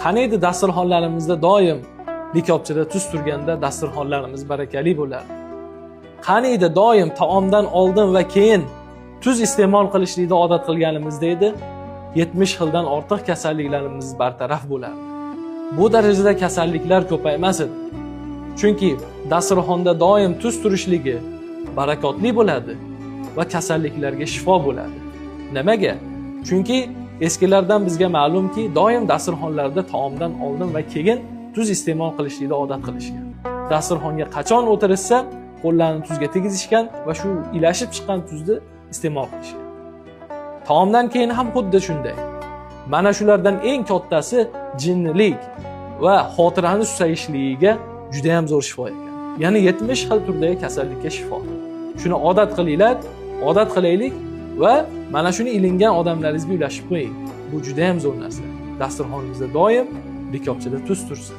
Qani edi dasturxonlarimizda doim likopchada tuz turganda dasturxonlarimiz barakali bo'lardi. Qani edi doim taomdan oldin va keyin tuz iste'mol qilishlikni odat qilganimizda edi 70 xildan ortiq kasalliklarimiz bartaraf bo'lardi. Bu darajada kasalliklar ko'paymas edi. Chunki dasturxonda doim tuz turishligi barakotli bo'ladi va kasalliklarga shifo bo'ladi. Nimaga? Chunki eskilardan bizga ma'lumki, doim dasturxonlarda taomdan oldin va keyin tuz iste'mol qilishlikni odat qilishgan. Dasturxonga qachon o'tirishsa, qo'llarini tuzga tegizishgan va shu ilashib chiqqan tuzni iste'mol qilishgan. Taomdan keyin ham xuddi shunday. Mana shulardan eng kattasi jinnilik va xotirani susayishligiga juda ham zo'r shifo ekan. Ya'ni 70 xil turdagi kasallikka shifo. Shuni odat qilinglar, odat qilaylik va mana shuni ilingan odamlaringizga ulashib qo'ying. Bu juda ham zo'r narsa. Dasturxoningizda doim likopchada tuz tursin.